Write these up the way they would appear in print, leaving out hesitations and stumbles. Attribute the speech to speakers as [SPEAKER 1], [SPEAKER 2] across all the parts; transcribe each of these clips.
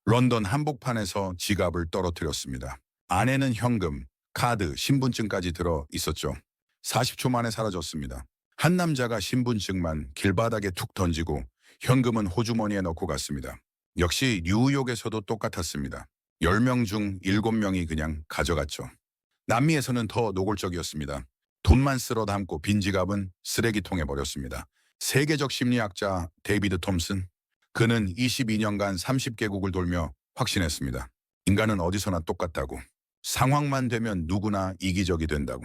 [SPEAKER 1] 런던 한복판에서 지갑을 떨어뜨렸습니다. 안에는 현금, 카드, 신분증까지 들어 있었죠. 40초 만에 사라졌습니다. 한 남자가 신분증만 길바닥에 툭 던지고 현금은 호주머니에 넣고 갔습니다. 역시 뉴욕에서도 똑같았습니다. 10명 중 7명이 그냥 가져갔죠. 남미에서는 더 노골적이었습니다. 돈만 쓸어 담고 빈 지갑은 쓰레기통에 버렸습니다. 세계적 심리학자 데이비드 톰슨, 그는 22년간 30개국을 돌며 확신했습니다. 인간은 어디서나 똑같다고. 상황만 되면 누구나 이기적이 된다고.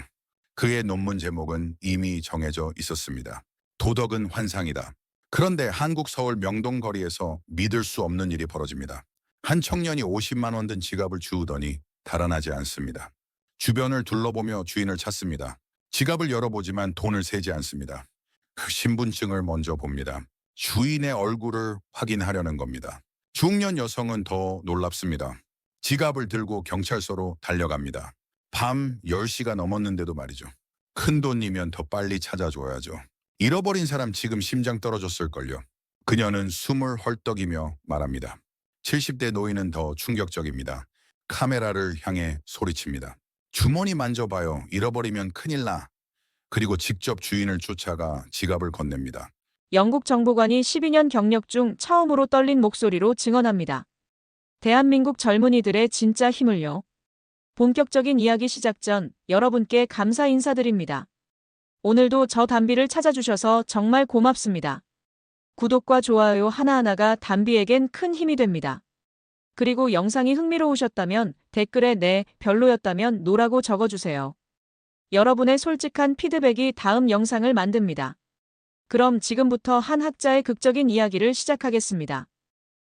[SPEAKER 1] 그의 논문 제목은 이미 정해져 있었습니다. 도덕은 환상이다. 그런데 한국 서울 명동 거리에서 믿을 수 없는 일이 벌어집니다. 한 청년이 50만 원 든 지갑을 주우더니 달아나지 않습니다. 주변을 둘러보며 주인을 찾습니다. 지갑을 열어보지만 돈을 세지 않습니다. 그 신분증을 먼저 봅니다. 주인의 얼굴을 확인하려는 겁니다. 중년 여성은 더 놀랍습니다. 지갑을 들고 경찰서로 달려갑니다. 밤 10시가 넘었는데도 말이죠. 큰 돈이면 더 빨리 찾아줘야죠. 잃어버린 사람 지금 심장 떨어졌을걸요. 그녀는 숨을 헐떡이며 말합니다. 70대 노인은 더 충격적입니다. 카메라를 향해 소리칩니다. 주머니 만져봐요. 잃어버리면 큰일 나. 그리고 직접 주인을 쫓아가 지갑을 건넵니다.
[SPEAKER 2] 영국 정보관이 12년 경력 중 처음으로 떨린 목소리로 증언합니다. 대한민국 젊은이들의 진짜 힘을요. 본격적인 이야기 시작 전 여러분께 감사 인사드립니다. 오늘도 저 담비를 찾아주셔서 정말 고맙습니다. 구독과 좋아요 하나하나가 담비에겐 큰 힘이 됩니다. 그리고 영상이 흥미로우셨다면 댓글에 네, 별로였다면 노라고 적어주세요. 여러분의 솔직한 피드백이 다음 영상을 만듭니다. 그럼 지금부터 한 학자의 극적인 이야기를 시작하겠습니다.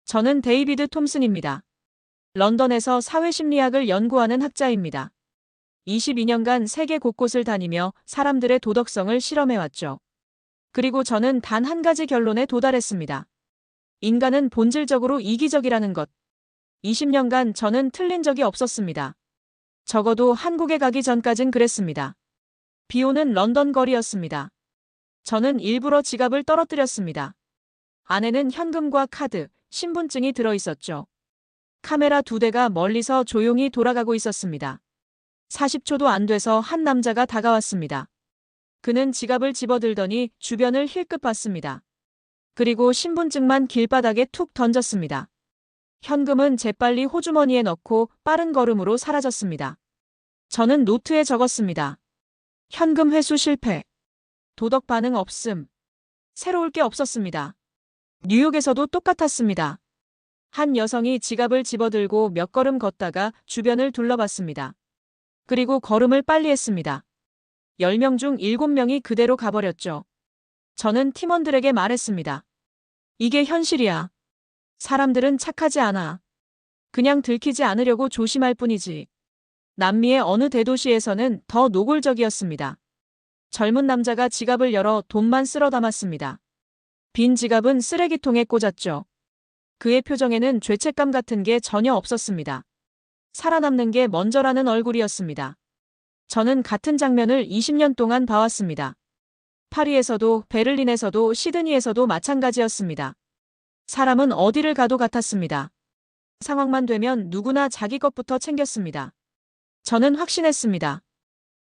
[SPEAKER 2] 저는 데이비드 톰슨입니다. 런던에서 사회심리학을 연구하는 학자입니다. 22년간 세계 곳곳을 다니며 사람들의 도덕성을 실험해왔죠. 그리고 저는 단 한 가지 결론에 도달했습니다. 인간은 본질적으로 이기적이라는 것. 20년간 저는 틀린 적이 없었습니다. 적어도 한국에 가기 전까진 그랬습니다. 비 오는 런던 거리였습니다. 저는 일부러 지갑을 떨어뜨렸습니다. 안에는 현금과 카드, 신분증이 들어있었죠. 카메라 2대가 멀리서 조용히 돌아가고 있었습니다. 40초도 안 돼서 한 남자가 다가왔습니다. 그는 지갑을 집어들더니 주변을 힐끗 봤습니다. 그리고 신분증만 길바닥에 툭 던졌습니다. 현금은 재빨리 호주머니에 넣고 빠른 걸음으로 사라졌습니다. 저는 노트에 적었습니다. 현금 회수 실패. 도덕 반응 없음. 새로울 게 없었습니다. 뉴욕에서도 똑같았습니다. 한 여성이 지갑을 집어들고 몇 걸음 걷다가 주변을 둘러봤습니다. 그리고 걸음을 빨리 했습니다. 10명 중 7명이 그대로 가버렸죠. 저는 팀원들에게 말했습니다. 이게 현실이야. 사람들은 착하지 않아. 그냥 들키지 않으려고 조심할 뿐이지. 남미의 어느 대도시에서는 더 노골적이었습니다. 젊은 남자가 지갑을 열어 돈만 쓸어 담았습니다. 빈 지갑은 쓰레기통에 꽂았죠. 그의 표정에는 죄책감 같은 게 전혀 없었습니다. 살아남는 게 먼저라는 얼굴이었습니다. 저는 같은 장면을 20년 동안 봐왔습니다. 파리에서도 베를린에서도 시드니에서도 마찬가지였습니다. 사람은 어디를 가도 같았습니다. 상황만 되면 누구나 자기 것부터 챙겼습니다. 저는 확신했습니다.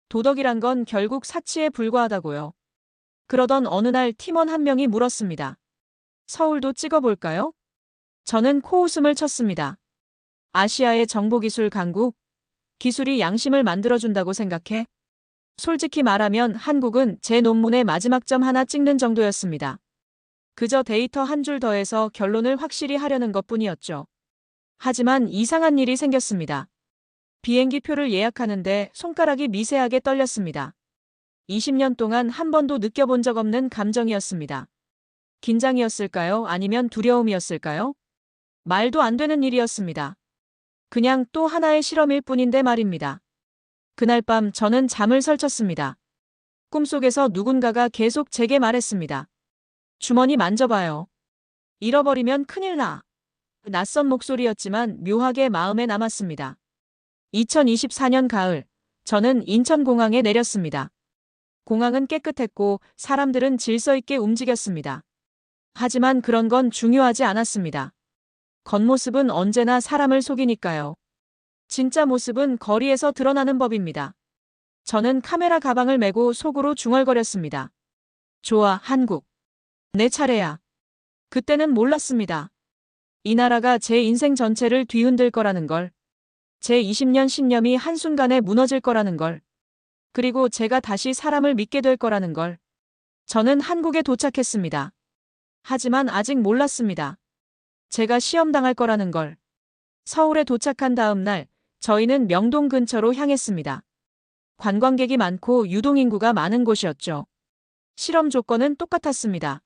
[SPEAKER 2] 도덕이란 건 결국 사치에 불과하다고요. 그러던 어느 날 팀원 한 명이 물었습니다. 서울도 찍어볼까요? 저는 코웃음을 쳤습니다. 아시아의 정보기술 강국? 기술이 양심을 만들어준다고 생각해? 솔직히 말하면 한국은 제 논문의 마지막 점 하나 찍는 정도였습니다. 그저 데이터 한 줄 더해서 결론을 확실히 하려는 것뿐이었죠. 하지만 이상한 일이 생겼습니다. 비행기 표를 예약하는데 손가락이 미세하게 떨렸습니다. 20년 동안 한 번도 느껴본 적 없는 감정이었습니다. 긴장이었을까요? 아니면 두려움이었을까요? 말도 안 되는 일이었습니다. 그냥 또 하나의 실험일 뿐인데 말입니다. 그날 밤 저는 잠을 설쳤습니다. 꿈속에서 누군가가 계속 제게 말했습니다. 주머니 만져봐요. 잃어버리면 큰일 나. 낯선 목소리였지만 묘하게 마음에 남았습니다. 2024년 가을, 저는 인천공항에 내렸습니다. 공항은 깨끗했고 사람들은 질서 있게 움직였습니다. 하지만 그런 건 중요하지 않았습니다. 겉모습은 언제나 사람을 속이니까요. 진짜 모습은 거리에서 드러나는 법입니다. 저는 카메라 가방을 메고 속으로 중얼거렸습니다. 좋아, 한국. 내 차례야. 그때는 몰랐습니다. 이 나라가 제 인생 전체를 뒤흔들 거라는 걸. 제 20년 신념이 한순간에 무너질 거라는 걸. 그리고 제가 다시 사람을 믿게 될 거라는 걸. 저는 한국에 도착했습니다. 하지만 아직 몰랐습니다. 제가 시험당할 거라는 걸. 서울에 도착한 다음 날, 저희는 명동 근처로 향했습니다. 관광객이 많고 유동인구가 많은 곳이었죠. 실험 조건은 똑같았습니다.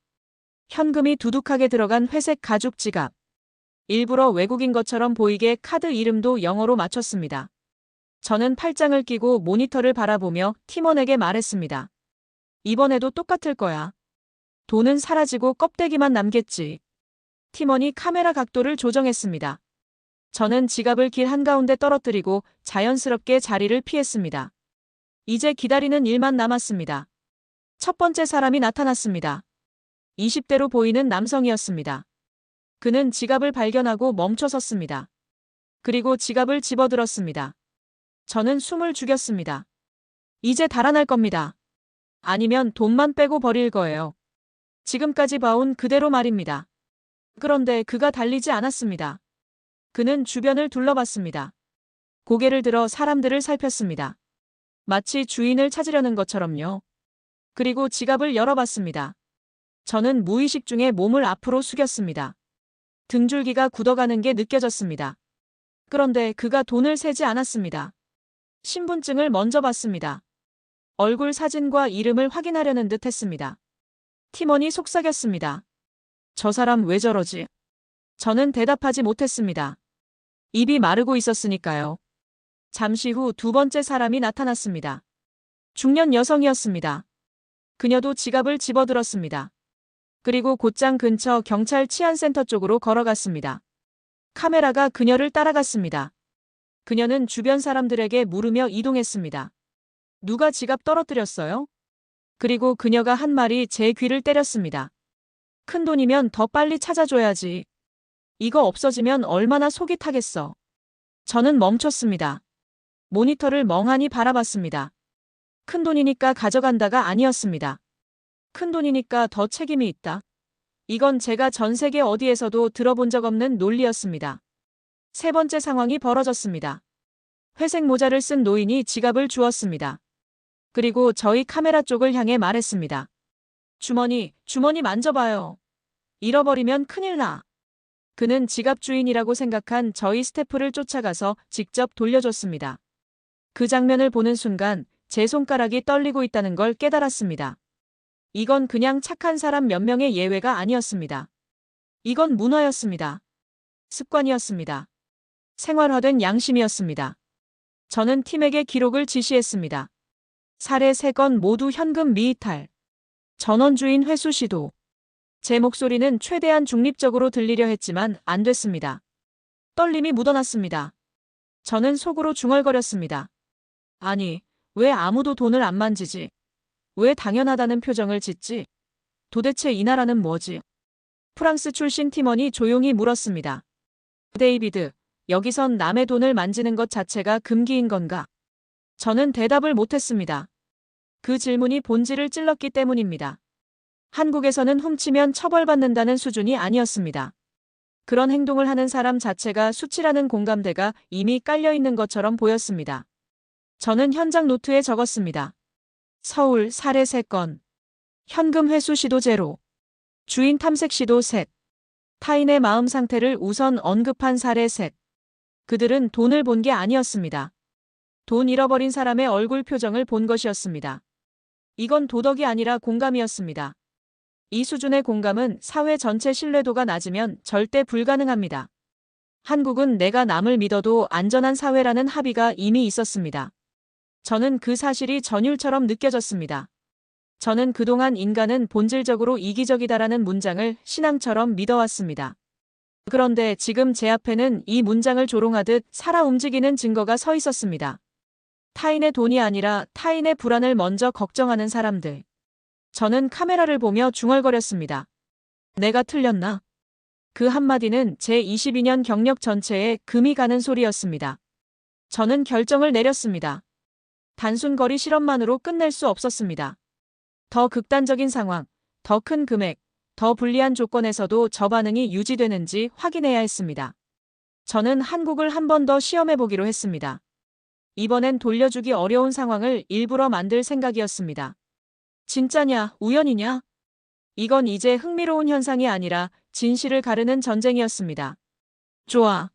[SPEAKER 2] 현금이 두둑하게 들어간 회색 가죽 지갑. 일부러 외국인 것처럼 보이게 카드 이름도 영어로 맞췄습니다. 저는 팔짱을 끼고 모니터를 바라보며 팀원에게 말했습니다. 이번에도 똑같을 거야. 돈은 사라지고 껍데기만 남겠지. 팀원이 카메라 각도를 조정했습니다. 저는 지갑을 길 한가운데 떨어뜨리고 자연스럽게 자리를 피했습니다. 이제 기다리는 일만 남았습니다. 첫 번째 사람이 나타났습니다. 20대로 보이는 남성이었습니다. 그는 지갑을 발견하고 멈춰 섰습니다. 그리고 지갑을 집어들었습니다. 저는 숨을 죽였습니다. 이제 달아날 겁니다. 아니면 돈만 빼고 버릴 거예요. 지금까지 봐온 그대로 말입니다. 그런데 그가 달리지 않았습니다. 그는 주변을 둘러봤습니다. 고개를 들어 사람들을 살폈습니다. 마치 주인을 찾으려는 것처럼요. 그리고 지갑을 열어봤습니다. 저는 무의식 중에 몸을 앞으로 숙였습니다. 등줄기가 굳어가는 게 느껴졌습니다. 그런데 그가 돈을 세지 않았습니다. 신분증을 먼저 봤습니다. 얼굴 사진과 이름을 확인하려는 듯 했습니다. 팀원이 속삭였습니다. 저 사람 왜 저러지? 저는 대답하지 못했습니다. 입이 마르고 있었으니까요. 잠시 후 두 번째 사람이 나타났습니다. 중년 여성이었습니다. 그녀도 지갑을 집어들었습니다. 그리고 곧장 근처 경찰 치안센터 쪽으로 걸어갔습니다. 카메라가 그녀를 따라갔습니다. 그녀는 주변 사람들에게 물으며 이동했습니다. 누가 지갑 떨어뜨렸어요? 그리고 그녀가 한 말이 제 귀를 때렸습니다. 큰 돈이면 더 빨리 찾아줘야지. 이거 없어지면 얼마나 속이 타겠어. 저는 멈췄습니다. 모니터를 멍하니 바라봤습니다. 큰 돈이니까 가져간다가 아니었습니다. 큰 돈이니까 더 책임이 있다. 이건 제가 전 세계 어디에서도 들어본 적 없는 논리였습니다. 세 번째 상황이 벌어졌습니다. 회색 모자를 쓴 노인이 지갑을 주었습니다. 그리고 저희 카메라 쪽을 향해 말했습니다. 주머니 만져봐요. 잃어버리면 큰일 나. 그는 지갑 주인이라고 생각한 저희 스태프를 쫓아가서 직접 돌려줬습니다. 그 장면을 보는 순간 제 손가락이 떨리고 있다는 걸 깨달았습니다. 이건 그냥 착한 사람 몇 명의 예외가 아니었습니다. 이건 문화였습니다. 습관이었습니다. 생활화된 양심이었습니다. 저는 팀에게 기록을 지시했습니다. 사례 3건 모두 현금 미이탈. 전원주인 회수 시도. 제 목소리는 최대한 중립적으로 들리려 했지만 안 됐습니다. 떨림이 묻어났습니다. 저는 속으로 중얼거렸습니다. 아니, 왜 아무도 돈을 안 만지지? 왜 당연하다는 표정을 짓지? 도대체 이 나라는 뭐지? 프랑스 출신 팀원이 조용히 물었습니다. 데이비드, 여기선 남의 돈을 만지는 것 자체가 금기인 건가? 저는 대답을 못했습니다. 그 질문이 본질을 찔렀기 때문입니다. 한국에서는 훔치면 처벌받는다는 수준이 아니었습니다. 그런 행동을 하는 사람 자체가 수치라는 공감대가 이미 깔려있는 것처럼 보였습니다. 저는 현장 노트에 적었습니다. 서울 사례 3건. 현금 회수 시도 제로. 주인 탐색 시도 셋. 타인의 마음 상태를 우선 언급한 사례 셋. 그들은 돈을 본 게 아니었습니다. 돈 잃어버린 사람의 얼굴 표정을 본 것이었습니다. 이건 도덕이 아니라 공감이었습니다. 이 수준의 공감은 사회 전체 신뢰도가 낮으면 절대 불가능합니다. 한국은 내가 남을 믿어도 안전한 사회라는 합의가 이미 있었습니다. 저는 그 사실이 전율처럼 느껴졌습니다. 저는 그동안 인간은 본질적으로 이기적이다라는 문장을 신앙처럼 믿어왔습니다. 그런데 지금 제 앞에는 이 문장을 조롱하듯 살아 움직이는 증거가 서 있었습니다. 타인의 돈이 아니라 타인의 불안을 먼저 걱정하는 사람들. 저는 카메라를 보며 중얼거렸습니다. 내가 틀렸나? 그 한마디는 제 22년 경력 전체에 금이 가는 소리였습니다. 저는 결정을 내렸습니다. 단순 거리 실험만으로 끝낼 수 없었습니다. 더 극단적인 상황, 더 큰 금액, 더 불리한 조건에서도 저 반응이 유지되는지 확인해야 했습니다. 저는 한국을 한 번 더 시험해보기로 했습니다. 이번엔 돌려주기 어려운 상황을 일부러 만들 생각이었습니다. 진짜냐, 우연이냐? 이건 이제 흥미로운 현상이 아니라 진실을 가르는 전쟁이었습니다. 좋아.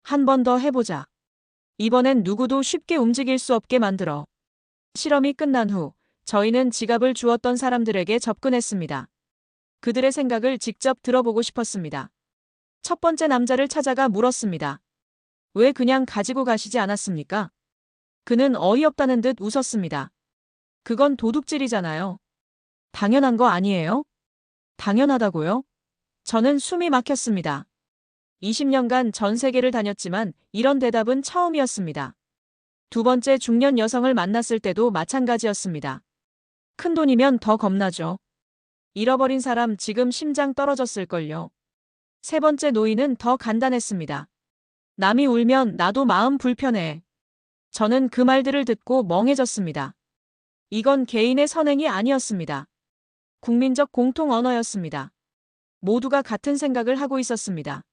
[SPEAKER 2] 한 번 더 해보자. 이번엔 누구도 쉽게 움직일 수 없게 만들어. 실험이 끝난 후 저희는 지갑을 주었던 사람들에게 접근했습니다. 그들의 생각을 직접 들어보고 싶었습니다. 첫 번째 남자를 찾아가 물었습니다. 왜 그냥 가지고 가시지 않았습니까? 그는 어이없다는 듯 웃었습니다. 그건 도둑질이잖아요. 당연한 거 아니에요? 당연하다고요? 저는 숨이 막혔습니다. 20년간 전 세계를 다녔지만 이런 대답은 처음이었습니다. 두 번째 중년 여성을 만났을 때도 마찬가지였습니다. 큰 돈이면 더 겁나죠. 잃어버린 사람 지금 심장 떨어졌을걸요. 세 번째 노인은 더 간단했습니다. 남이 울면 나도 마음 불편해. 저는 그 말들을 듣고 멍해졌습니다. 이건 개인의 선행이 아니었습니다. 국민적 공통 언어였습니다. 모두가 같은 생각을 하고 있었습니다.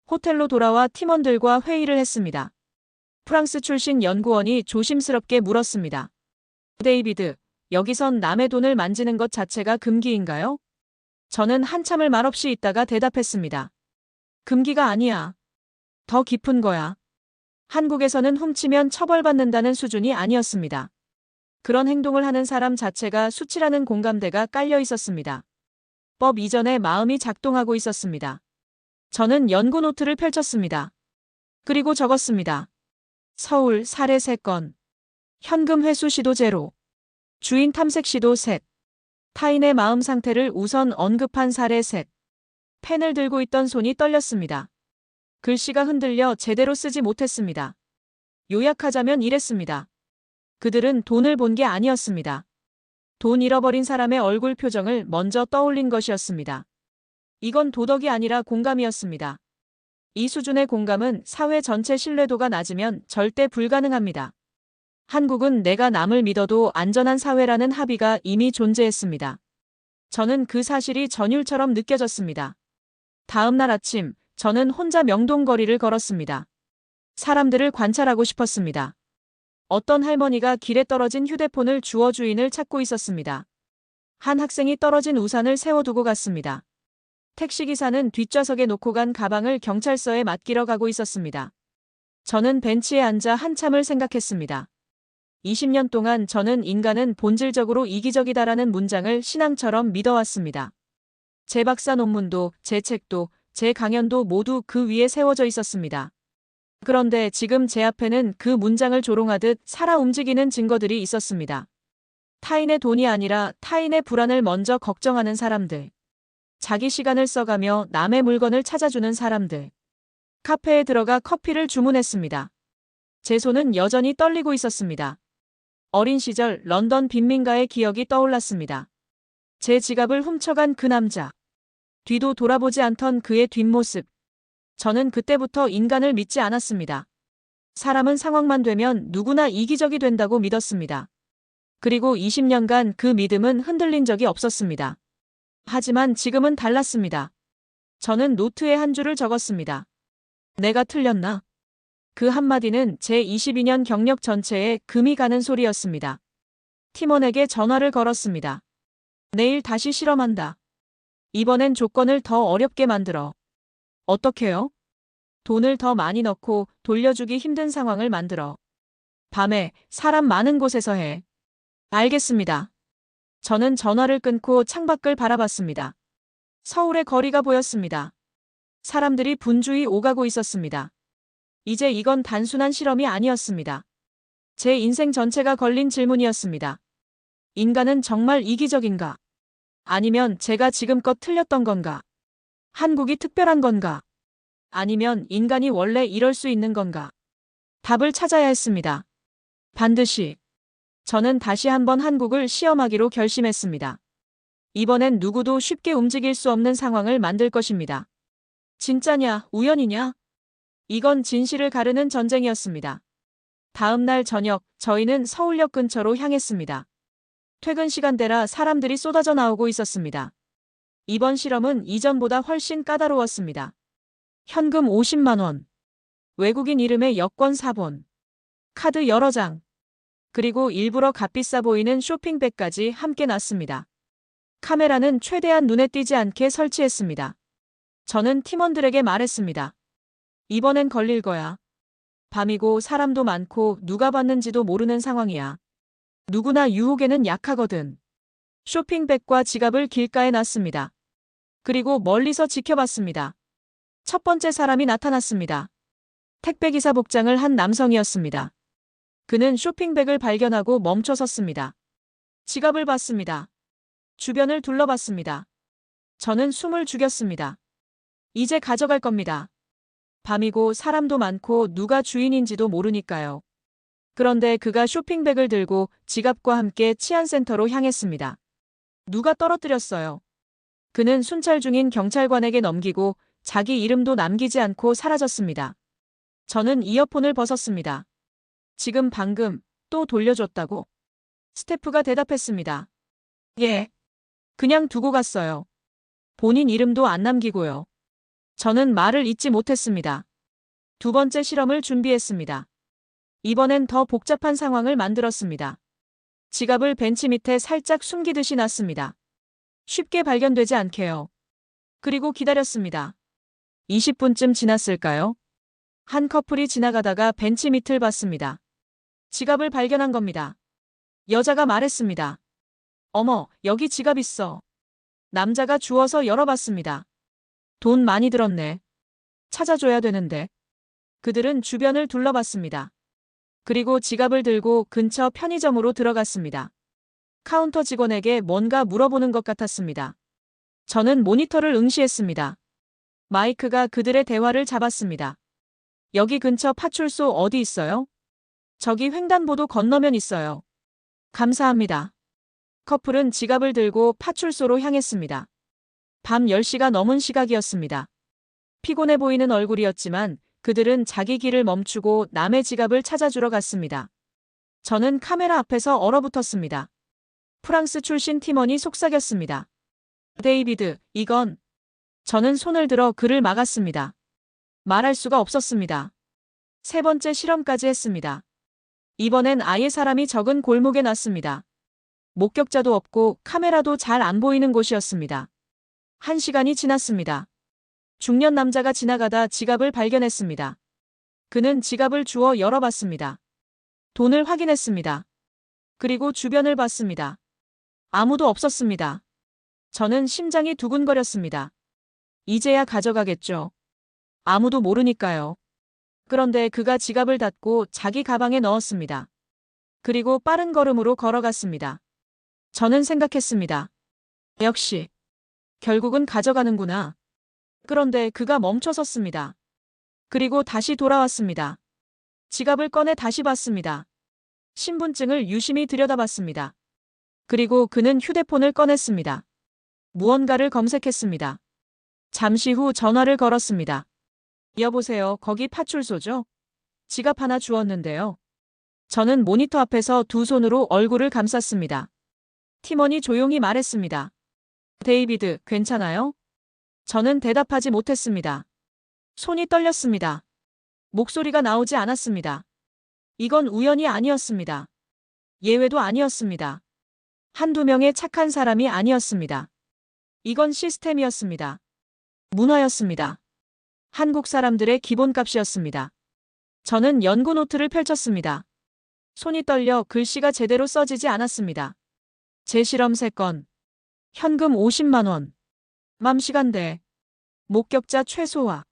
[SPEAKER 2] 호텔로 돌아와 팀원들과 회의를 했습니다. 프랑스 출신 연구원이 조심스럽게 물었습니다. 데이비드, 여기선 남의 돈을 만지는 것 자체가 금기인가요? 저는 한참을 말없이 있다가 대답했습니다. 금기가 아니야. 더 깊은 거야. 한국에서는 훔치면 처벌받는다는 수준이 아니었습니다. 그런 행동을 하는 사람 자체가 수치라는 공감대가 깔려 있었습니다. 법 이전에 마음이 작동하고 있었습니다. 저는 연구 노트를 펼쳤습니다. 그리고 적었습니다. 서울 살해 3건. 현금 회수 시도 0. 주인 탐색 시도 3. 타인의 마음 상태를 우선 언급한 사례 3. 펜을 들고 있던 손이 떨렸습니다. 글씨가 흔들려 제대로 쓰지 못했습니다. 요약하자면 이랬습니다. 그들은 돈을 본 게 아니었습니다. 돈 잃어버린 사람의 얼굴 표정을 먼저 떠올린 것이었습니다. 이건 도덕이 아니라 공감이었습니다. 이 수준의 공감은 사회 전체 신뢰도가 낮으면 절대 불가능합니다. 한국은 내가 남을 믿어도 안전한 사회라는 합의가 이미 존재했습니다. 저는 그 사실이 전율처럼 느껴졌습니다. 다음 날 아침, 저는 혼자 명동거리를 걸었습니다. 사람들을 관찰하고 싶었습니다. 어떤 할머니가 길에 떨어진 휴대폰을 주워 주인을 찾고 있었습니다. 한 학생이 떨어진 우산을 세워두고 갔습니다. 택시기사는 뒷좌석에 놓고 간 가방을 경찰서에 맡기러 가고 있었습니다. 저는 벤치에 앉아 한참을 생각했습니다. 20년 동안 저는 인간은 본질적으로 이기적이다라는 문장을 신앙처럼 믿어왔습니다. 제 박사 논문도, 제 책도, 제 강연도 모두 그 위에 세워져 있었습니다. 그런데 지금 제 앞에는 그 문장을 조롱하듯 살아 움직이는 증거들이 있었습니다. 타인의 돈이 아니라 타인의 불안을 먼저 걱정하는 사람들. 자기 시간을 써가며 남의 물건을 찾아주는 사람들. 카페에 들어가 커피를 주문했습니다. 제 손은 여전히 떨리고 있었습니다. 어린 시절 런던 빈민가의 기억이 떠올랐습니다. 제 지갑을 훔쳐간 그 남자. 뒤도 돌아보지 않던 그의 뒷모습. 저는 그때부터 인간을 믿지 않았습니다. 사람은 상황만 되면 누구나 이기적이 된다고 믿었습니다. 그리고 20년간 그 믿음은 흔들린 적이 없었습니다. 하지만 지금은 달랐습니다. 저는 노트에 한 줄을 적었습니다. 내가 틀렸나? 그 한마디는 제 22년 경력 전체에 금이 가는 소리였습니다. 팀원에게 전화를 걸었습니다. 내일 다시 실험한다. 이번엔 조건을 더 어렵게 만들어. 어떻게요? 돈을 더 많이 넣고 돌려주기 힘든 상황을 만들어. 밤에 사람 많은 곳에서 해. 알겠습니다. 저는 전화를 끊고 창밖을 바라봤습니다. 서울의 거리가 보였습니다. 사람들이 분주히 오가고 있었습니다. 이제 이건 단순한 실험이 아니었습니다. 제 인생 전체가 걸린 질문이었습니다. 인간은 정말 이기적인가? 아니면 제가 지금껏 틀렸던 건가? 한국이 특별한 건가? 아니면 인간이 원래 이럴 수 있는 건가? 답을 찾아야 했습니다. 반드시. 저는 다시 한번 한국을 시험하기로 결심했습니다. 이번엔 누구도 쉽게 움직일 수 없는 상황을 만들 것입니다. 진짜냐, 우연이냐? 이건 진실을 가르는 전쟁이었습니다. 다음 날 저녁, 저희는 서울역 근처로 향했습니다. 퇴근 시간대라 사람들이 쏟아져 나오고 있었습니다. 이번 실험은 이전보다 훨씬 까다로웠습니다. 현금 50만 원, 외국인 이름의 여권 4본, 카드 여러 장, 그리고 일부러 값비싸 보이는 쇼핑백까지 함께 놨습니다. 카메라는 최대한 눈에 띄지 않게 설치했습니다. 저는 팀원들에게 말했습니다. 이번엔 걸릴 거야. 밤이고 사람도 많고 누가 봤는지도 모르는 상황이야. 누구나 유혹에는 약하거든. 쇼핑백과 지갑을 길가에 놨습니다. 그리고 멀리서 지켜봤습니다. 첫 번째 사람이 나타났습니다. 택배기사 복장을 한 남성이었습니다. 그는 쇼핑백을 발견하고 멈춰 섰습니다. 지갑을 봤습니다. 주변을 둘러봤습니다. 저는 숨을 죽였습니다. 이제 가져갈 겁니다. 밤이고 사람도 많고 누가 주인인지도 모르니까요. 그런데 그가 쇼핑백을 들고 지갑과 함께 치안센터로 향했습니다. 누가 떨어뜨렸어요. 그는 순찰 중인 경찰관에게 넘기고 자기 이름도 남기지 않고 사라졌습니다. 저는 이어폰을 벗었습니다. 지금 방금 또 돌려줬다고? 스태프가 대답했습니다. 예. 그냥 두고 갔어요. 본인 이름도 안 남기고요. 저는 말을 잇지 못했습니다. 두 번째 실험을 준비했습니다. 이번엔 더 복잡한 상황을 만들었습니다. 지갑을 벤치 밑에 살짝 숨기듯이 놨습니다. 쉽게 발견되지 않게요. 그리고 기다렸습니다. 20분쯤 지났을까요? 한 커플이 지나가다가 벤치 밑을 봤습니다. 지갑을 발견한 겁니다. 여자가 말했습니다. 어머, 여기 지갑 있어. 남자가 주워서 열어봤습니다. 돈 많이 들었네. 찾아줘야 되는데. 그들은 주변을 둘러봤습니다. 그리고 지갑을 들고 근처 편의점으로 들어갔습니다. 카운터 직원에게 뭔가 물어보는 것 같았습니다. 저는 모니터를 응시했습니다. 마이크가 그들의 대화를 잡았습니다. 여기 근처 파출소 어디 있어요? 저기 횡단보도 건너면 있어요. 감사합니다. 커플은 지갑을 들고 파출소로 향했습니다. 밤 10시가 넘은 시각이었습니다. 피곤해 보이는 얼굴이었지만 그들은 자기 길을 멈추고 남의 지갑을 찾아주러 갔습니다. 저는 카메라 앞에서 얼어붙었습니다. 프랑스 출신 팀원이 속삭였습니다. 데이비드, 이건... 저는 손을 들어 그를 막았습니다. 말할 수가 없었습니다. 세 번째 실험까지 했습니다. 이번엔 아예 사람이 적은 골목에 놨습니다. 목격자도 없고 카메라도 잘 안 보이는 곳이었습니다. 1시간이 지났습니다. 중년 남자가 지나가다 지갑을 발견했습니다. 그는 지갑을 주워 열어봤습니다. 돈을 확인했습니다. 그리고 주변을 봤습니다. 아무도 없었습니다. 저는 심장이 두근거렸습니다. 이제야 가져가겠죠. 아무도 모르니까요. 그런데 그가 지갑을 닫고 자기 가방에 넣었습니다. 그리고 빠른 걸음으로 걸어갔습니다. 저는 생각했습니다. 역시 결국은 가져가는구나. 그런데 그가 멈춰 섰습니다. 그리고 다시 돌아왔습니다. 지갑을 꺼내 다시 봤습니다. 신분증을 유심히 들여다봤습니다. 그리고 그는 휴대폰을 꺼냈습니다. 무언가를 검색했습니다. 잠시 후 전화를 걸었습니다. 여보세요, 거기 파출소죠? 지갑 하나 주웠는데요. 저는 모니터 앞에서 두 손으로 얼굴을 감쌌습니다. 팀원이 조용히 말했습니다. 데이비드, 괜찮아요? 저는 대답하지 못했습니다. 손이 떨렸습니다. 목소리가 나오지 않았습니다. 이건 우연이 아니었습니다. 예외도 아니었습니다. 한두 명의 착한 사람이 아니었습니다. 이건 시스템이었습니다. 문화였습니다. 한국 사람들의 기본값이었습니다. 저는 연구 노트를 펼쳤습니다. 손이 떨려 글씨가 제대로 써지지 않았습니다. 제 실험 3건. 현금 50만 원. 맘 시간대. 목격자 최소화.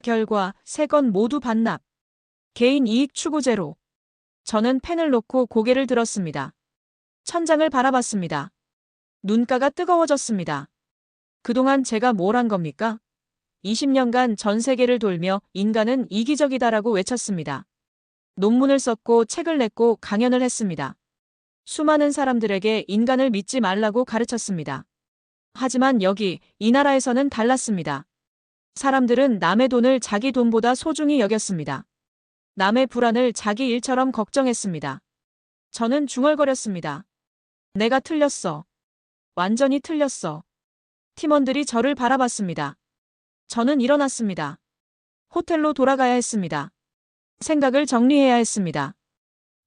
[SPEAKER 2] 결과 3건 모두 반납. 개인 이익 추구 제로. 저는 펜을 놓고 고개를 들었습니다. 천장을 바라봤습니다. 눈가가 뜨거워졌습니다. 그동안 제가 뭘 한 겁니까? 20년간 전 세계를 돌며 인간은 이기적이다라고 외쳤습니다. 논문을 썼고 책을 냈고 강연을 했습니다. 수많은 사람들에게 인간을 믿지 말라고 가르쳤습니다. 하지만 여기, 이 나라에서는 달랐습니다. 사람들은 남의 돈을 자기 돈보다 소중히 여겼습니다. 남의 불안을 자기 일처럼 걱정했습니다. 저는 중얼거렸습니다. 내가 틀렸어. 완전히 틀렸어. 팀원들이 저를 바라봤습니다. 저는 일어났습니다. 호텔로 돌아가야 했습니다. 생각을 정리해야 했습니다.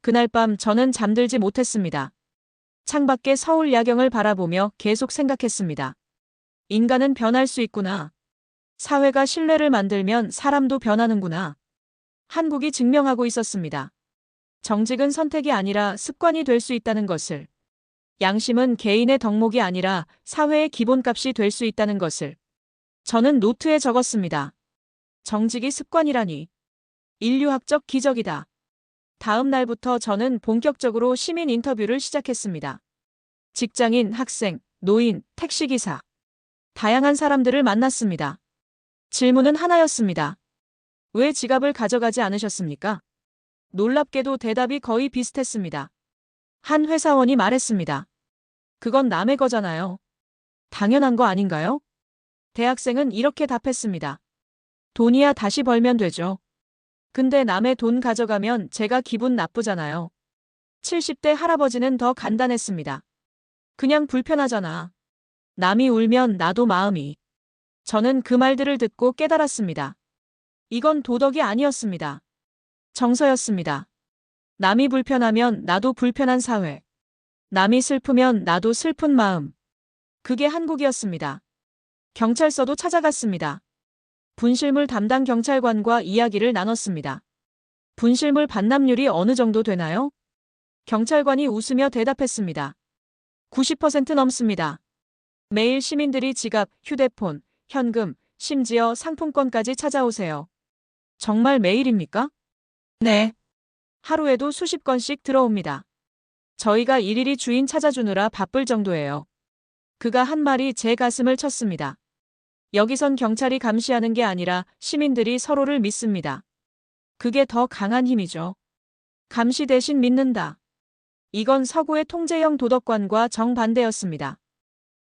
[SPEAKER 2] 그날 밤 저는 잠들지 못했습니다. 창밖의 서울 야경을 바라보며 계속 생각했습니다. 인간은 변할 수 있구나. 사회가 신뢰를 만들면 사람도 변하는구나. 한국이 증명하고 있었습니다. 정직은 선택이 아니라 습관이 될 수 있다는 것을. 양심은 개인의 덕목이 아니라 사회의 기본값이 될 수 있다는 것을. 저는 노트에 적었습니다. 정직이 습관이라니. 인류학적 기적이다. 다음 날부터 저는 본격적으로 시민 인터뷰를 시작했습니다. 직장인, 학생, 노인, 택시기사. 다양한 사람들을 만났습니다. 질문은 하나였습니다. 왜 지갑을 가져가지 않으셨습니까? 놀랍게도 대답이 거의 비슷했습니다. 한 회사원이 말했습니다. 그건 남의 거잖아요. 당연한 거 아닌가요? 대학생은 이렇게 답했습니다. 돈이야 다시 벌면 되죠. 근데 남의 돈 가져가면 제가 기분 나쁘잖아요. 70대 할아버지는 더 간단했습니다. 그냥 불편하잖아. 남이 울면 나도 마음이. 저는 그 말들을 듣고 깨달았습니다. 이건 도덕이 아니었습니다. 정서였습니다. 남이 불편하면 나도 불편한 사회. 남이 슬프면 나도 슬픈 마음. 그게 한국이었습니다. 경찰서도 찾아갔습니다. 분실물 담당 경찰관과 이야기를 나눴습니다. 분실물 반납률이 어느 정도 되나요? 경찰관이 웃으며 대답했습니다. 90% 넘습니다. 매일 시민들이 지갑, 휴대폰, 현금, 심지어 상품권까지 찾아오세요. 정말 매일입니까? 네. 하루에도 수십 건씩 들어옵니다. 저희가 일일이 주인 찾아주느라 바쁠 정도예요. 그가 한 말이 제 가슴을 쳤습니다. 여기선 경찰이 감시하는 게 아니라 시민들이 서로를 믿습니다. 그게 더 강한 힘이죠. 감시 대신 믿는다. 이건 서구의 통제형 도덕관과 정반대였습니다.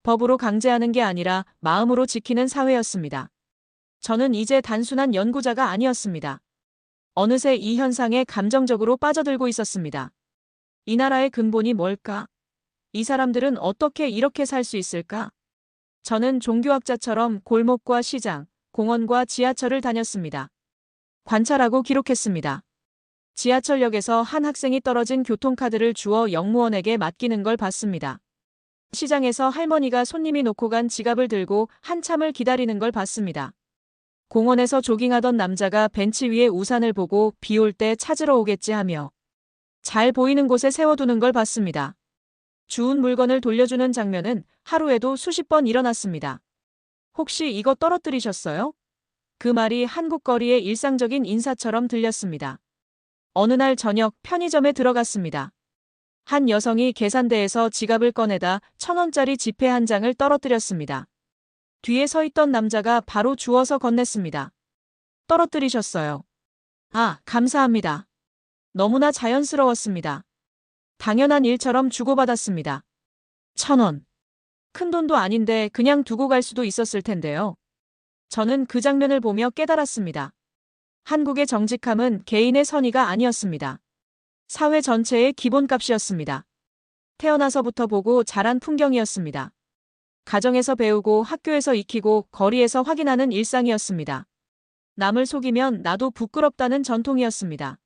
[SPEAKER 2] 법으로 강제하는 게 아니라 마음으로 지키는 사회였습니다. 저는 이제 단순한 연구자가 아니었습니다. 어느새 이 현상에 감정적으로 빠져들고 있었습니다. 이 나라의 근본이 뭘까? 이 사람들은 어떻게 이렇게 살 수 있을까? 저는 종교학자처럼 골목과 시장, 공원과 지하철을 다녔습니다. 관찰하고 기록했습니다. 지하철역에서 한 학생이 떨어진 교통카드를 주워 영무원에게 맡기는 걸 봤습니다. 시장에서 할머니가 손님이 놓고 간 지갑을 들고 한참을 기다리는 걸 봤습니다. 공원에서 조깅하던 남자가 벤치 위에 우산을 보고 비 올 때 찾으러 오겠지 하며 잘 보이는 곳에 세워두는 걸 봤습니다. 주운 물건을 돌려주는 장면은 하루에도 수십 번 일어났습니다. 혹시 이거 떨어뜨리셨어요? 그 말이 한국 거리의 일상적인 인사처럼 들렸습니다. 어느 날 저녁 편의점에 들어갔습니다. 한 여성이 계산대에서 지갑을 꺼내다 1,000원짜리 지폐 한 장을 떨어뜨렸습니다. 뒤에 서 있던 남자가 바로 주워서 건넸습니다. 떨어뜨리셨어요. 아, 감사합니다. 너무나 자연스러웠습니다. 당연한 일처럼 주고받았습니다. 1,000원. 큰 돈도 아닌데 그냥 두고 갈 수도 있었을 텐데요. 저는 그 장면을 보며 깨달았습니다. 한국의 정직함은 개인의 선의가 아니었습니다. 사회 전체의 기본값이었습니다. 태어나서부터 보고 자란 풍경이었습니다. 가정에서 배우고 학교에서 익히고 거리에서 확인하는 일상이었습니다. 남을 속이면 나도 부끄럽다는 전통이었습니다.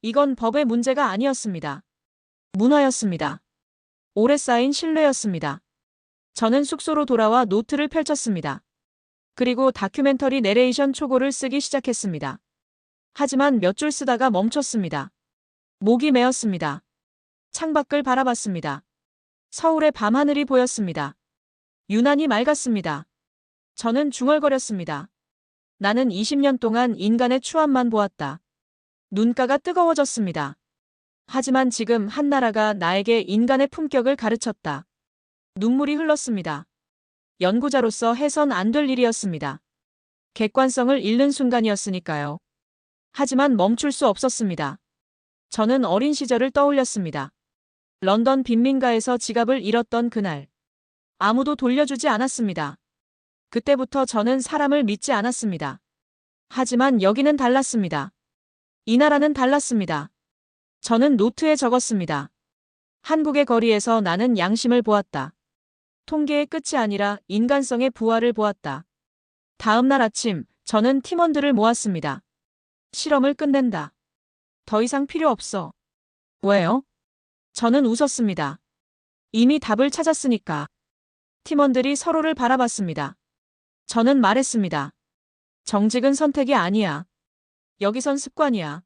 [SPEAKER 2] 이건 법의 문제가 아니었습니다. 문화였습니다. 오래 쌓인 신뢰였습니다. 저는 숙소로 돌아와 노트를 펼쳤습니다. 그리고 다큐멘터리 내레이션 초고를 쓰기 시작했습니다. 하지만 몇 줄 쓰다가 멈췄습니다. 목이 메었습니다. 창밖을 바라봤습니다. 서울의 밤하늘이 보였습니다. 유난히 맑았습니다. 저는 중얼거렸습니다. 나는 20년 동안 인간의 추함만 보았다. 눈가가 뜨거워졌습니다. 하지만 지금 한 나라가 나에게 인간의 품격을 가르쳤다. 눈물이 흘렀습니다. 연구자로서 해선 안 될 일이었습니다. 객관성을 잃는 순간이었으니까요. 하지만 멈출 수 없었습니다. 저는 어린 시절을 떠올렸습니다. 런던 빈민가에서 지갑을 잃었던 그날. 아무도 돌려주지 않았습니다. 그때부터 저는 사람을 믿지 않았습니다. 하지만 여기는 달랐습니다. 이 나라는 달랐습니다. 저는 노트에 적었습니다. 한국의 거리에서 나는 양심을 보았다. 통계의 끝이 아니라 인간성의 부활을 보았다. 다음 날 아침, 저는 팀원들을 모았습니다. 실험을 끝낸다. 더 이상 필요 없어. 왜요? 저는 웃었습니다. 이미 답을 찾았으니까. 팀원들이 서로를 바라봤습니다. 저는 말했습니다. 정직은 선택이 아니야. 여기선 습관이야.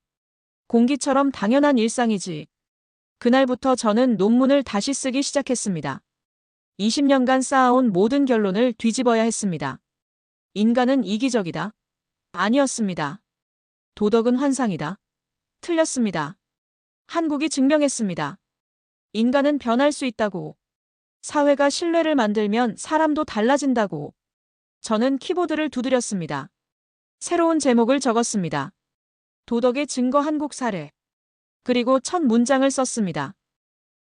[SPEAKER 2] 공기처럼 당연한 일상이지. 그날부터 저는 논문을 다시 쓰기 시작했습니다. 20년간 쌓아온 모든 결론을 뒤집어야 했습니다. 인간은 이기적이다. 아니었습니다. 도덕은 환상이다. 틀렸습니다. 한국이 증명했습니다. 인간은 변할 수 있다고. 사회가 신뢰를 만들면 사람도 달라진다고. 저는 키보드를 두드렸습니다. 새로운 제목을 적었습니다. 도덕의 증거 한국 사례. 그리고 첫 문장을 썼습니다.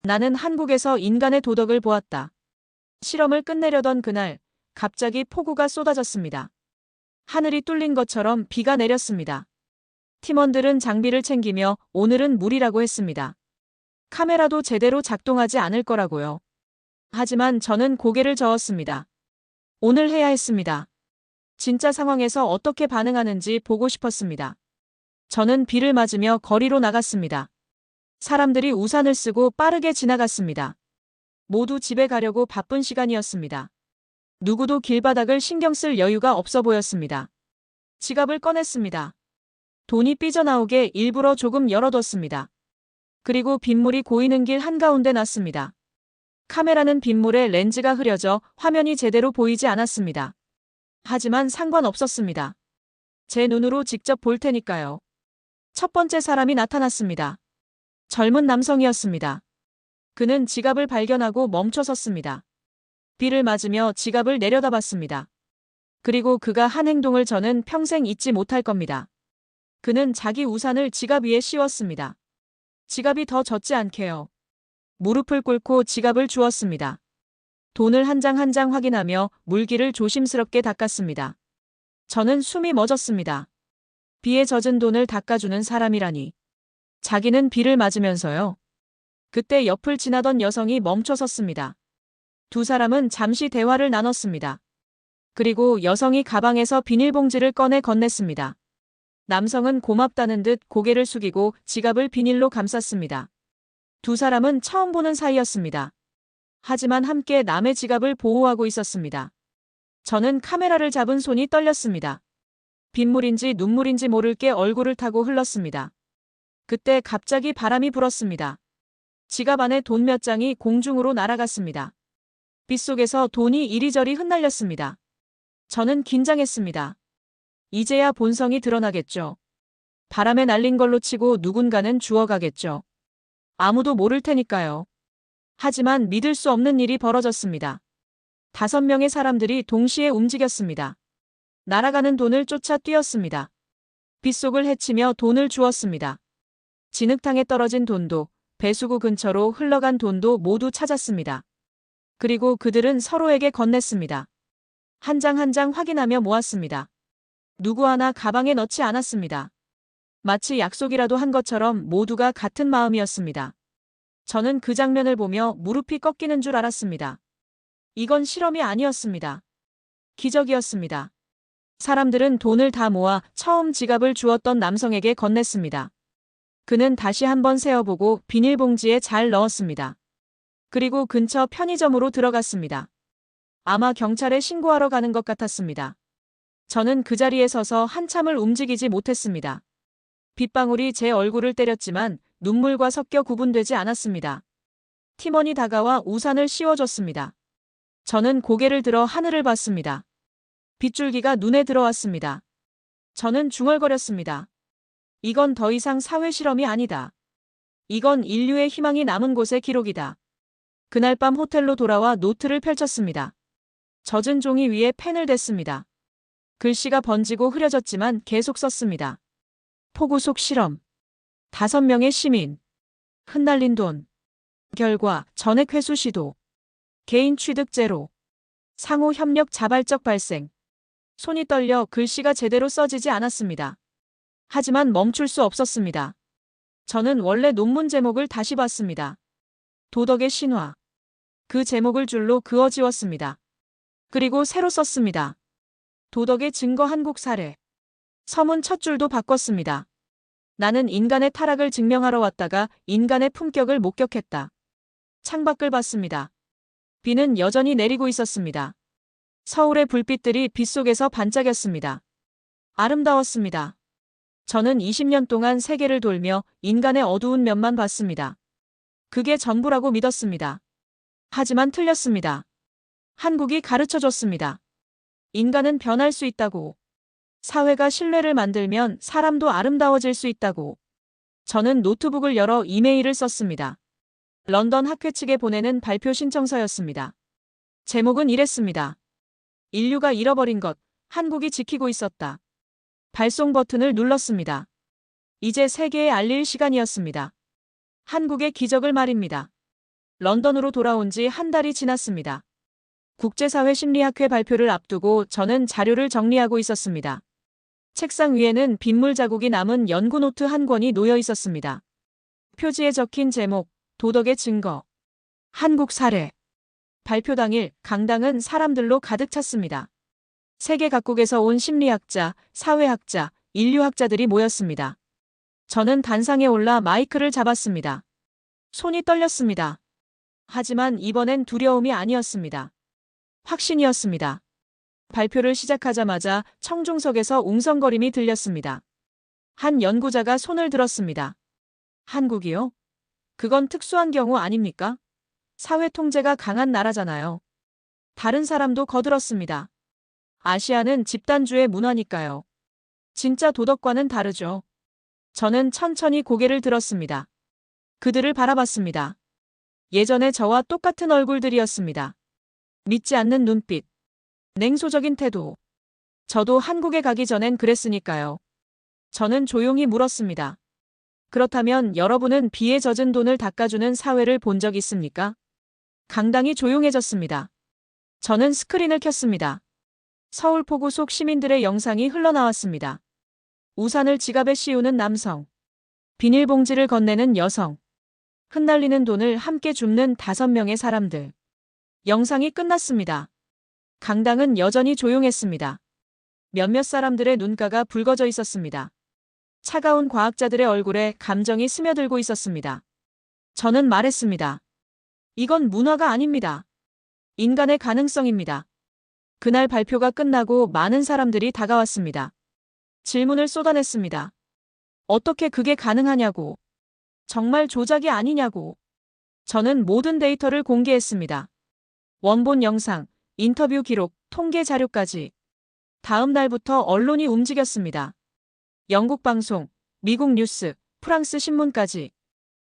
[SPEAKER 2] 나는 한국에서 인간의 도덕을 보았다. 실험을 끝내려던 그날, 갑자기 폭우가 쏟아졌습니다. 하늘이 뚫린 것처럼 비가 내렸습니다. 팀원들은 장비를 챙기며 오늘은 물이라고 했습니다. 카메라도 제대로 작동하지 않을 거라고요. 하지만 저는 고개를 저었습니다. 오늘 해야 했습니다. 진짜 상황에서 어떻게 반응하는지 보고 싶었습니다. 저는 비를 맞으며 거리로 나갔습니다. 사람들이 우산을 쓰고 빠르게 지나갔습니다. 모두 집에 가려고 바쁜 시간이었습니다. 누구도 길바닥을 신경 쓸 여유가 없어 보였습니다. 지갑을 꺼냈습니다. 돈이 삐져나오게 일부러 조금 열어뒀습니다. 그리고 빗물이 고이는 길 한가운데 놨습니다. 카메라는 빗물에 렌즈가 흐려져 화면이 제대로 보이지 않았습니다. 하지만 상관없었습니다. 제 눈으로 직접 볼 테니까요. 첫 번째 사람이 나타났습니다. 젊은 남성이었습니다. 그는 지갑을 발견하고 멈춰 섰습니다. 비를 맞으며 지갑을 내려다봤습니다. 그리고 그가 한 행동을 저는 평생 잊지 못할 겁니다. 그는 자기 우산을 지갑 위에 씌웠습니다. 지갑이 더 젖지 않게요. 무릎을 꿇고 지갑을 주었습니다. 돈을 한 장 한 장 확인하며 물기를 조심스럽게 닦았습니다. 저는 숨이 멎었습니다. 비에 젖은 돈을 닦아주는 사람이라니. 자기는 비를 맞으면서요. 그때 옆을 지나던 여성이 멈춰 섰습니다. 두 사람은 잠시 대화를 나눴습니다. 그리고 여성이 가방에서 비닐봉지를 꺼내 건넸습니다. 남성은 고맙다는 듯 고개를 숙이고 지갑을 비닐로 감쌌습니다. 두 사람은 처음 보는 사이였습니다. 하지만 함께 남의 지갑을 보호하고 있었습니다. 저는 카메라를 잡은 손이 떨렸습니다. 빗물인지 눈물인지 모를 게 얼굴을 타고 흘렀습니다. 그때 갑자기 바람이 불었습니다. 지갑 안에 돈 몇 장이 공중으로 날아갔습니다. 빗속에서 돈이 이리저리 흩날렸습니다. 저는 긴장했습니다. 이제야 본성이 드러나겠죠. 바람에 날린 걸로 치고 누군가는 주워가겠죠. 아무도 모를 테니까요. 하지만 믿을 수 없는 일이 벌어졌습니다. 5명의 사람들이 동시에 움직였습니다. 날아가는 돈을 쫓아 뛰었습니다. 빗속을 헤치며 돈을 주웠습니다. 진흙탕에 떨어진 돈도, 배수구 근처로 흘러간 돈도 모두 찾았습니다. 그리고 그들은 서로에게 건넸습니다. 한 장 한 장 확인하며 모았습니다. 누구 하나 가방에 넣지 않았습니다. 마치 약속이라도 한 것처럼 모두가 같은 마음이었습니다. 저는 그 장면을 보며 무릎이 꺾이는 줄 알았습니다. 이건 실험이 아니었습니다. 기적이었습니다. 사람들은 돈을 다 모아 처음 지갑을 주었던 남성에게 건넸습니다. 그는 다시 한번 세어보고 비닐봉지에 잘 넣었습니다. 그리고 근처 편의점으로 들어갔습니다. 아마 경찰에 신고하러 가는 것 같았습니다. 저는 그 자리에 서서 한참을 움직이지 못했습니다. 빗방울이 제 얼굴을 때렸지만 눈물과 섞여 구분되지 않았습니다. 팀원이 다가와 우산을 씌워줬습니다. 저는 고개를 들어 하늘을 봤습니다. 빗줄기가 눈에 들어왔습니다. 저는 중얼거렸습니다. 이건 더 이상 사회 실험이 아니다. 이건 인류의 희망이 남은 곳의 기록이다. 그날 밤 호텔로 돌아와 노트를 펼쳤습니다. 젖은 종이 위에 펜을 댔습니다. 글씨가 번지고 흐려졌지만 계속 썼습니다. 폭우 속 실험. 5명의 시민. 흩날린 돈. 결과 전액 회수 시도. 개인 취득 제로. 상호 협력 자발적 발생. 손이 떨려 글씨가 제대로 써지지 않았습니다. 하지만 멈출 수 없었습니다. 저는 원래 논문 제목을 다시 봤습니다. 도덕의 신화. 그 제목을 줄로 그어 지웠습니다. 그리고 새로 썼습니다. 도덕의 증거 한국 사례. 서문 첫 줄도 바꿨습니다. 나는 인간의 타락을 증명하러 왔다가 인간의 품격을 목격했다. 창밖을 봤습니다. 비는 여전히 내리고 있었습니다. 서울의 불빛들이 빗속에서 반짝였습니다. 아름다웠습니다. 저는 20년 동안 세계를 돌며 인간의 어두운 면만 봤습니다. 그게 전부라고 믿었습니다. 하지만 틀렸습니다. 한국이 가르쳐줬습니다. 인간은 변할 수 있다고. 사회가 신뢰를 만들면 사람도 아름다워질 수 있다고. 저는 노트북을 열어 이메일을 썼습니다. 런던 학회 측에 보내는 발표 신청서였습니다. 제목은 이랬습니다. 인류가 잃어버린 것, 한국이 지키고 있었다. 발송 버튼을 눌렀습니다. 이제 세계에 알릴 시간이었습니다. 한국의 기적을 말입니다. 런던으로 돌아온 지 한 달이 지났습니다. 국제사회 심리학회 발표를 앞두고 저는 자료를 정리하고 있었습니다. 책상 위에는 빗물 자국이 남은 연구 노트 한 권이 놓여 있었습니다. 표지에 적힌 제목, 도덕의 증거. 한국 사례. 발표 당일 강당은 사람들로 가득 찼습니다. 세계 각국에서 온 심리학자, 사회학자, 인류학자들이 모였습니다. 저는 단상에 올라 마이크를 잡았습니다. 손이 떨렸습니다. 하지만 이번엔 두려움이 아니었습니다. 확신이었습니다. 발표를 시작하자마자 청중석에서 웅성거림이 들렸습니다. 한 연구자가 손을 들었습니다. 한국이요? 그건 특수한 경우 아닙니까? 사회 통제가 강한 나라잖아요. 다른 사람도 거들었습니다. 아시아는 집단주의 문화니까요. 진짜 도덕과는 다르죠. 저는 천천히 고개를 들었습니다. 그들을 바라봤습니다. 예전에 저와 똑같은 얼굴들이었습니다. 믿지 않는 눈빛, 냉소적인 태도. 저도 한국에 가기 전엔 그랬으니까요. 저는 조용히 물었습니다. 그렇다면 여러분은 비에 젖은 돈을 닦아주는 사회를 본 적 있습니까? 강당이 조용해졌습니다. 저는 스크린을 켰습니다. 서울 포구 속 시민들의 영상이 흘러나왔습니다. 우산을 지갑에 씌우는 남성, 비닐봉지를 건네는 여성, 흩날리는 돈을 함께 줍는 5명의 사람들. 영상이 끝났습니다. 강당은 여전히 조용했습니다. 몇몇 사람들의 눈가가 붉어져 있었습니다. 차가운 과학자들의 얼굴에 감정이 스며들고 있었습니다. 저는 말했습니다. 이건 문화가 아닙니다. 인간의 가능성입니다. 그날 발표가 끝나고 많은 사람들이 다가왔습니다. 질문을 쏟아냈습니다. 어떻게 그게 가능하냐고. 정말 조작이 아니냐고. 저는 모든 데이터를 공개했습니다. 원본 영상, 인터뷰 기록, 통계 자료까지. 다음 날부터 언론이 움직였습니다. 영국 방송, 미국 뉴스, 프랑스 신문까지.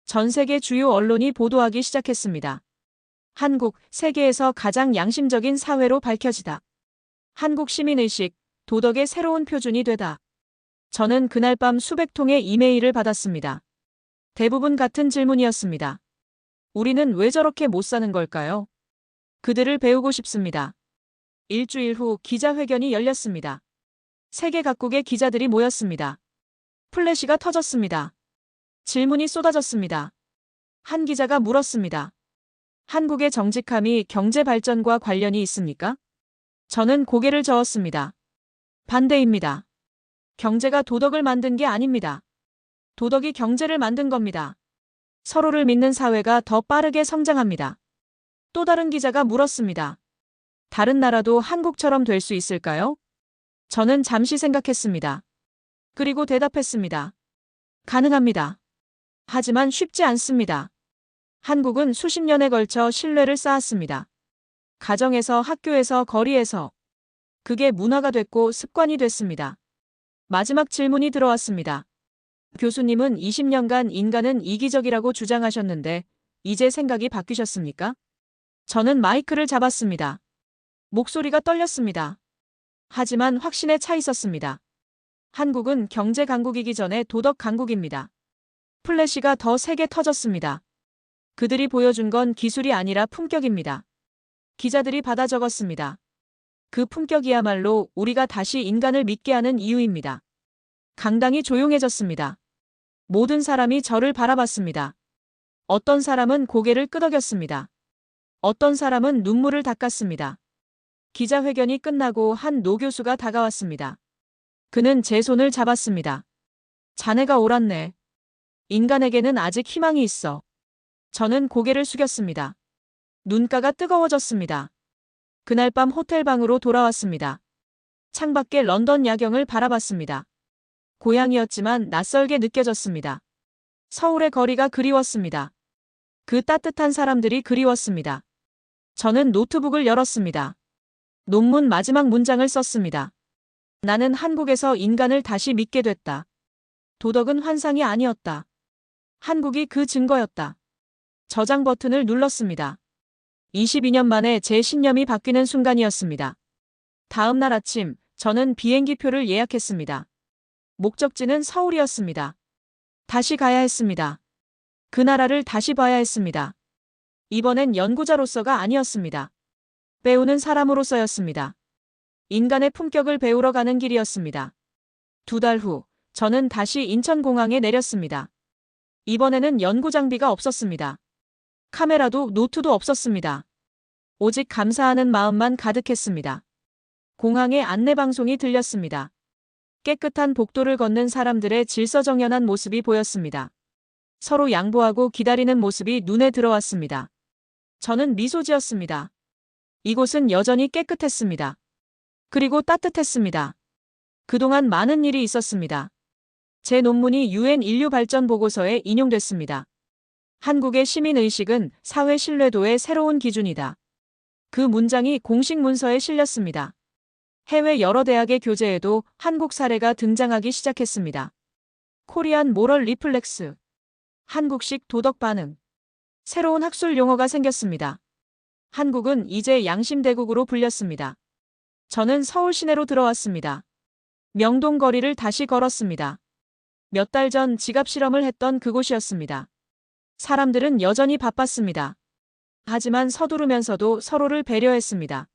[SPEAKER 2] 전 세계 주요 언론이 보도하기 시작했습니다. 한국, 세계에서 가장 양심적인 사회로 밝혀지다. 한국 시민의식, 도덕의 새로운 표준이 되다. 저는 그날 밤 수백 통의 이메일을 받았습니다. 대부분 같은 질문이었습니다. 우리는 왜 저렇게 못 사는 걸까요? 그들을 배우고 싶습니다. 일주일 후 기자회견이 열렸습니다. 세계 각국의 기자들이 모였습니다. 플래시가 터졌습니다. 질문이 쏟아졌습니다. 한 기자가 물었습니다. 한국의 정직함이 경제 발전과 관련이 있습니까? 저는 고개를 저었습니다. 반대입니다. 경제가 도덕을 만든 게 아닙니다. 도덕이 경제를 만든 겁니다. 서로를 믿는 사회가 더 빠르게 성장합니다. 또 다른 기자가 물었습니다. 다른 나라도 한국처럼 될 수 있을까요? 저는 잠시 생각했습니다. 그리고 대답했습니다. 가능합니다. 하지만 쉽지 않습니다. 한국은 수십 년에 걸쳐 신뢰를 쌓았습니다. 가정에서, 학교에서, 거리에서. 그게 문화가 됐고 습관이 됐습니다. 마지막 질문이 들어왔습니다. 교수님은 20년간 인간은 이기적이라고 주장하셨는데 이제 생각이 바뀌셨습니까? 저는 마이크를 잡았습니다. 목소리가 떨렸습니다. 하지만 확신에 차 있었습니다. 한국은 경제 강국이기 전에 도덕 강국입니다. 플래시가 더 세게 터졌습니다. 그들이 보여준 건 기술이 아니라 품격입니다. 기자들이 받아 적었습니다. 그 품격이야말로 우리가 다시 인간을 믿게 하는 이유입니다. 강당이 조용해졌습니다. 모든 사람이 저를 바라봤습니다. 어떤 사람은 고개를 끄덕였습니다. 어떤 사람은 눈물을 닦았습니다. 기자회견이 끝나고 한 노교수가 다가왔습니다. 그는 제 손을 잡았습니다. 자네가 옳았네. 인간에게는 아직 희망이 있어. 저는 고개를 숙였습니다. 눈가가 뜨거워졌습니다. 그날 밤 호텔방으로 돌아왔습니다. 창밖에 런던 야경을 바라봤습니다. 고향이었지만 낯설게 느껴졌습니다. 서울의 거리가 그리웠습니다. 그 따뜻한 사람들이 그리웠습니다. 저는 노트북을 열었습니다. 논문 마지막 문장을 썼습니다. 나는 한국에서 인간을 다시 믿게 됐다. 도덕은 환상이 아니었다. 한국이 그 증거였다. 저장 버튼을 눌렀습니다. 22년 만에 제 신념이 바뀌는 순간이었습니다. 다음 날 아침, 저는 비행기표를 예약했습니다. 목적지는 서울이었습니다. 다시 가야 했습니다. 그 나라를 다시 봐야 했습니다. 이번엔 연구자로서가 아니었습니다. 배우는 사람으로서였습니다. 인간의 품격을 배우러 가는 길이었습니다. 2달 후, 저는 다시 인천공항에 내렸습니다. 이번에는 연구 장비가 없었습니다. 카메라도 노트도 없었습니다. 오직 감사하는 마음만 가득했습니다. 공항에 안내방송이 들렸습니다. 깨끗한 복도를 걷는 사람들의 질서정연한 모습이 보였습니다. 서로 양보하고 기다리는 모습이 눈에 들어왔습니다. 저는 미소 지었습니다. 이곳은 여전히 깨끗했습니다. 그리고 따뜻했습니다. 그동안 많은 일이 있었습니다. 제 논문이 UN 인류 발전 보고서에 인용됐습니다. 한국의 시민의식은 사회 신뢰도의 새로운 기준이다. 그 문장이 공식 문서에 실렸습니다. 해외 여러 대학의 교재에도 한국 사례가 등장하기 시작했습니다. 코리안 모럴 리플렉스. 한국식 도덕 반응. 새로운 학술 용어가 생겼습니다. 한국은 이제 양심대국으로 불렸습니다. 저는 서울 시내로 들어왔습니다. 명동 거리를 다시 걸었습니다. 몇 달 전 지갑 실험을 했던 그곳이었습니다. 사람들은 여전히 바빴습니다. 하지만 서두르면서도 서로를 배려했습니다.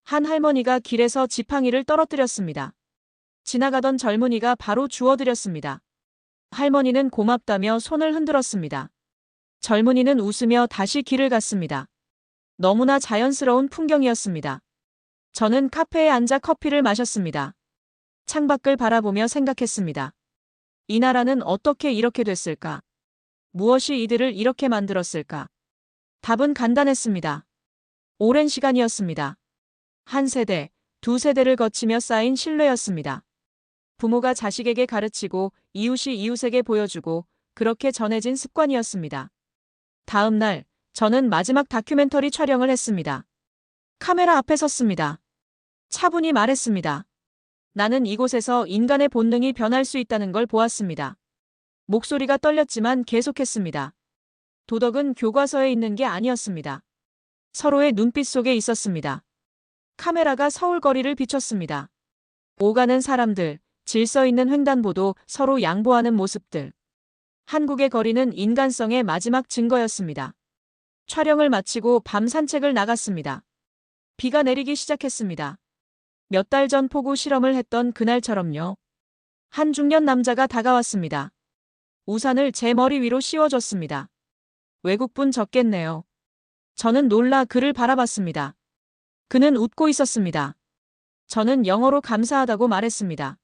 [SPEAKER 2] 한 할머니가 길에서 지팡이를 떨어뜨렸습니다. 지나가던 젊은이가 바로 주워드렸습니다. 할머니는 고맙다며 손을 흔들었습니다. 젊은이는 웃으며 다시 길을 갔습니다. 너무나 자연스러운 풍경이었습니다. 저는 카페에 앉아 커피를 마셨습니다. 창밖을 바라보며 생각했습니다. 이 나라는 어떻게 이렇게 됐을까? 무엇이 이들을 이렇게 만들었을까? 답은 간단했습니다. 오랜 시간이었습니다. 한 세대, 두 세대를 거치며 쌓인 신뢰였습니다. 부모가 자식에게 가르치고 이웃이 이웃에게 보여주고 그렇게 전해진 습관이었습니다. 다음 날, 저는 마지막 다큐멘터리 촬영을 했습니다. 카메라 앞에 섰습니다. 차분히 말했습니다. 나는 이곳에서 인간의 본능이 변할 수 있다는 걸 보았습니다. 목소리가 떨렸지만 계속했습니다. 도덕은 교과서에 있는 게 아니었습니다. 서로의 눈빛 속에 있었습니다. 카메라가 서울 거리를 비췄습니다. 오가는 사람들, 질서 있는 횡단보도, 서로 양보하는 모습들. 한국의 거리는 인간성의 마지막 증거였습니다. 촬영을 마치고 밤 산책을 나갔습니다. 비가 내리기 시작했습니다. 몇 달 전 폭우 실험을 했던 그날처럼요. 한 중년 남자가 다가왔습니다. 우산을 제 머리 위로 씌워줬습니다. 외국분 적겠네요. 저는 놀라 그를 바라봤습니다. 그는 웃고 있었습니다. 저는 영어로 감사하다고 말했습니다.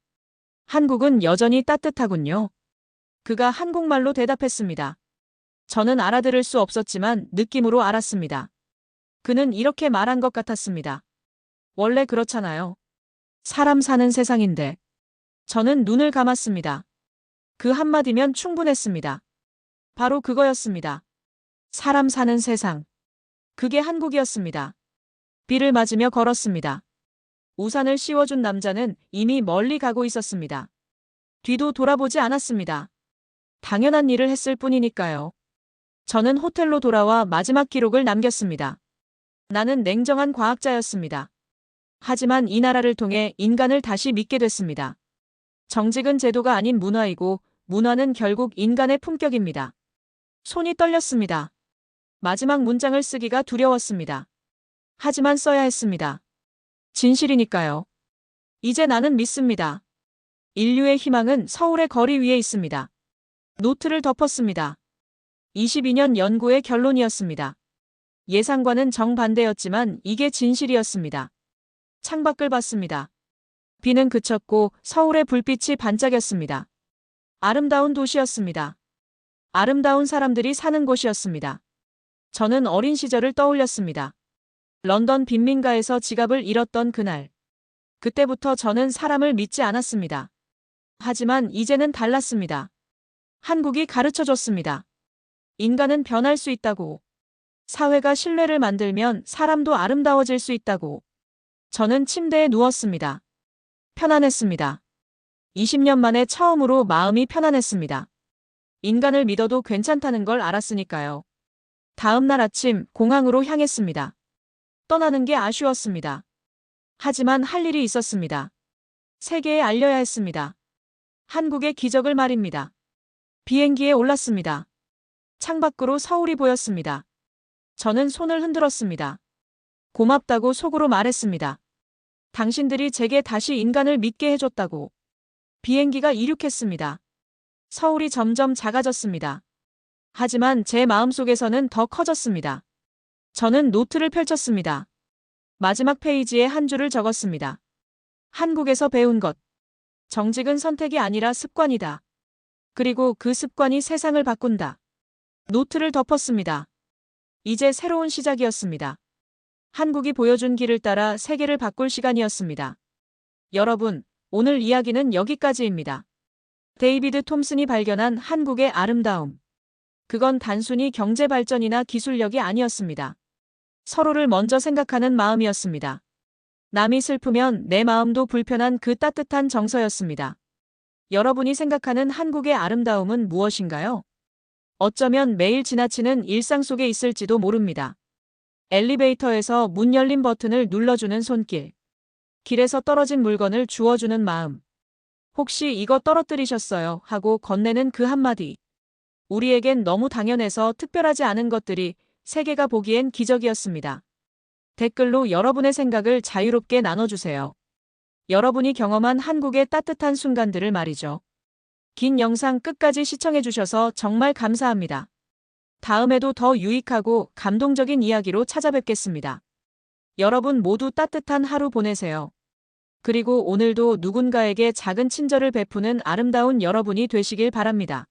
[SPEAKER 2] 한국은 여전히 따뜻하군요. 그가 한국말로 대답했습니다. 저는 알아들을 수 없었지만 느낌으로 알았습니다. 그는 이렇게 말한 것 같았습니다. 원래 그렇잖아요. 사람 사는 세상인데. 저는 눈을 감았습니다. 그 한마디면 충분했습니다. 바로 그거였습니다. 사람 사는 세상. 그게 한국이었습니다. 비를 맞으며 걸었습니다. 우산을 씌워준 남자는 이미 멀리 가고 있었습니다. 뒤도 돌아보지 않았습니다. 당연한 일을 했을 뿐이니까요. 저는 호텔로 돌아와 마지막 기록을 남겼습니다. 나는 냉정한 과학자였습니다. 하지만 이 나라를 통해 인간을 다시 믿게 됐습니다. 정직은 제도가 아닌 문화이고 문화는 결국 인간의 품격입니다. 손이 떨렸습니다. 마지막 문장을 쓰기가 두려웠습니다. 하지만 써야 했습니다. 진실이니까요. 이제 나는 믿습니다. 인류의 희망은 서울의 거리 위에 있습니다. 노트를 덮었습니다. 22년 연구의 결론이었습니다. 예상과는 정반대였지만 이게 진실이었습니다. 창밖을 봤습니다. 비는 그쳤고 서울의 불빛이 반짝였습니다. 아름다운 도시였습니다. 아름다운 사람들이 사는 곳이었습니다. 저는 어린 시절을 떠올렸습니다. 런던 빈민가에서 지갑을 잃었던 그날. 그때부터 저는 사람을 믿지 않았습니다. 하지만 이제는 달랐습니다. 한국이 가르쳐줬습니다. 인간은 변할 수 있다고. 사회가 신뢰를 만들면 사람도 아름다워질 수 있다고. 저는 침대에 누웠습니다. 편안했습니다. 20년 만에 처음으로 마음이 편안했습니다. 인간을 믿어도 괜찮다는 걸 알았으니까요. 다음 날 아침 공항으로 향했습니다. 떠나는 게 아쉬웠습니다. 하지만 할 일이 있었습니다. 세계에 알려야 했습니다. 한국의 기적을 말입니다. 비행기에 올랐습니다. 창밖으로 서울이 보였습니다. 저는 손을 흔들었습니다. 고맙다고 속으로 말했습니다. 당신들이 제게 다시 인간을 믿게 해줬다고. 비행기가 이륙했습니다. 서울이 점점 작아졌습니다. 하지만 제 마음속에서는 더 커졌습니다. 저는 노트를 펼쳤습니다. 마지막 페이지에 한 줄을 적었습니다. 한국에서 배운 것. 정직은 선택이 아니라 습관이다. 그리고 그 습관이 세상을 바꾼다. 노트를 덮었습니다. 이제 새로운 시작이었습니다. 한국이 보여준 길을 따라 세계를 바꿀 시간이었습니다. 여러분, 오늘 이야기는 여기까지입니다. 데이비드 톰슨이 발견한 한국의 아름다움. 그건 단순히 경제 발전이나 기술력이 아니었습니다. 서로를 먼저 생각하는 마음이었습니다. 남이 슬프면 내 마음도 불편한 그 따뜻한 정서였습니다. 여러분이 생각하는 한국의 아름다움은 무엇인가요? 어쩌면 매일 지나치는 일상 속에 있을지도 모릅니다. 엘리베이터에서 문 열린 버튼을 눌러주는 손길. 길에서 떨어진 물건을 주워주는 마음. 혹시 이거 떨어뜨리셨어요? 하고 건네는 그 한마디. 우리에겐 너무 당연해서 특별하지 않은 것들이 세계가 보기엔 기적이었습니다. 댓글로 여러분의 생각을 자유롭게 나눠주세요. 여러분이 경험한 한국의 따뜻한 순간들을 말이죠. 긴 영상 끝까지 시청해주셔서 정말 감사합니다. 다음에도 더 유익하고 감동적인 이야기로 찾아뵙겠습니다. 여러분 모두 따뜻한 하루 보내세요. 그리고 오늘도 누군가에게 작은 친절을 베푸는 아름다운 여러분이 되시길 바랍니다.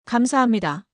[SPEAKER 2] 감사합니다.